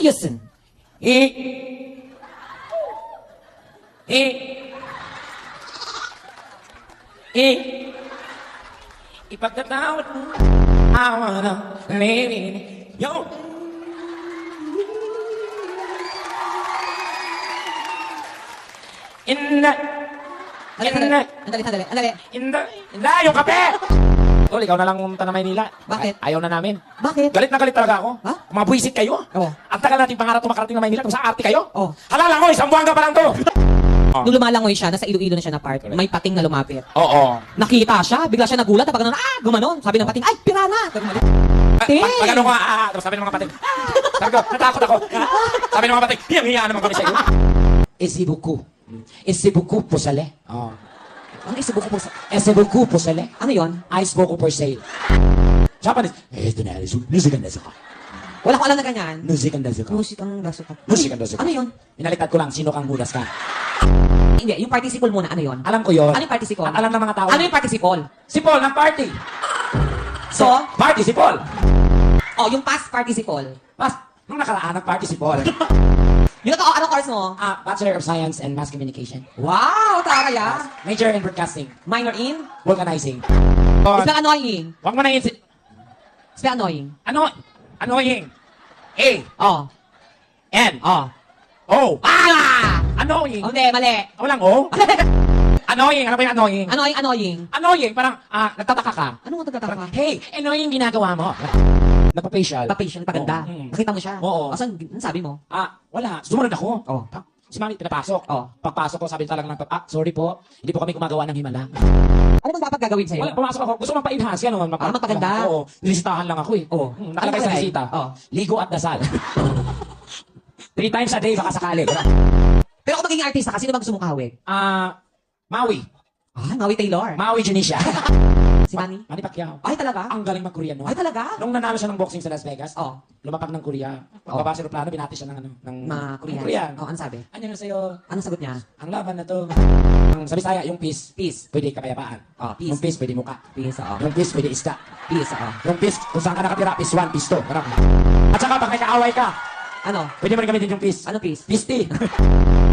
Yusun. Ipagtatawad mo, awa na, yo. Andali. Inda, yung kape! Tol, ikaw na lang pumunta na Maynila. Bakit? Ayaw na namin. Bakit? Galit na galit talaga ako. Ha? Mabuisit kayo. Oo. Ang tagal natin pangarap makarating na Maynila kung sa arte kayo. Oo. Halala ko, isang buwan ka pa lang to. Nung lumalangoy siya, nasa Iloilo na siya na part, may pating na lumapit. Oo. Nakita siya, bigla siya nagulat, tapos gumanon. Sabi ng pating, ay, pirana! Pating! Pag ano ko, tapos sabi ng mga pating, sabi ko, natakot ako. Sabi ng mga pating, hiyang-hiya naman kami sa iyo. C'est beaucoup pour sale. Oo. Ang isibuko po sa... C'est beaucoup pour sale. Ano yon? Ice beaucoup pour sale. Japanese. Ito na, nusikan na suka. Wala ko alam na ganyan. Nusikan na suka. Musikang daso ka. Nusikan na suka. Ano yun? Inaliktad ko lang, sino kang hudas ka? Hindi, yung participle muna, ano yun? Alam ko yun. Ano yung participle? At alam ng mga tao. Ano yung participle? Si Paul ng party. So, Party si Paul. oh, yung past participle. Pas, nung nakaraan ng party si Paul. Yung totoo, anong course mo? Bachelor of Science and Mass Communication. Wow, taray Major in Broadcasting. Minor in? Vulcanizing. Spell annoying. Huwag mo na yun si... Spell annoying. Annoying. A. Oh. N. Oh. O. Ah! Annoying. Hindi, mali. Walang O. Annoying. Ano ba yung annoying? Annoying. Annoying. Parang, nagtataka ka. Ano mo nagtataka? Hey, annoying ginagawa mo. Nagpa-facial. Pa-patient, paganda. Oo. Nakita mo siya? Oo. Asan, ano sabi mo? Wala. Sumunod ako. Oh. Si Mami, pinapasok. Oh. Pagpasok ko, sabi talaga ng sorry po, hindi po kami gumagawa ng himala. Ano bang dapat gagawin sa'yo? Wala, pumasok ako. Gusto mong pa-enhance, gano'n. Para magpaganda. Oo. Nilisitahan lang ako eh. Oo. Nakalagay Ano sa nakalagay? lisita. Oo. Ligo at dasal. 3 times a day, baka sakali. Pero kung magiging artista ka, sino bang gusto mong kahawig? Maui. Maui Taylor. Maui Janisha. Si Manny? Manny Pacquiao. Ay, talaga? Ang galing mag-Korean, no? Ay, talaga? Nung nanalo siya ng boxing sa Las Vegas, Oh. lumapak ng Korea. Pagbaba sa aeroplano, binati siya ng Korean. Korean. Oh, ano sabi? Ano sa'yo? Anong sagot niya? Ang laban na to. Sa Bisaya, yung peace. Peace. Pwede kapayapaan. Oh, peace. Yung peace, pwede muka. Peace, oo. Yung peace, pwede isda. Peace, oo. Yung peace, kung saan ka nakatira, peace 1, peace 2. Parang. At saka, pag may kaaway ka, Ano? pwede mo rin gamitin yung peace. Ano peace? Peace tea.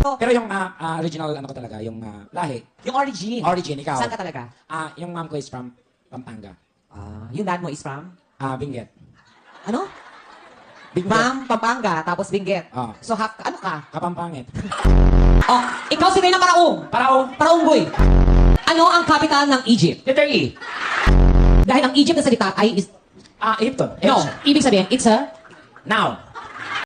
Oh. Pero yung original, ano ko talaga, yung lahi. Yung origin. Origin, ikaw. Saan ka talaga? Yung mom ko is from Pampanga. Yung dad mo is from? Benguet. Ano? Benguet. Ma'am, Pampanga, tapos Benguet. Ah. So, ano ka? Kapampangit. Oh, ikaw si Reyna Paraong. Paraunggoy. Ano ang capital ng Egypt? Letter E. Dahil ang Egypt na salita ay is... Egypton. No, ibig sabihin, it's a... Now.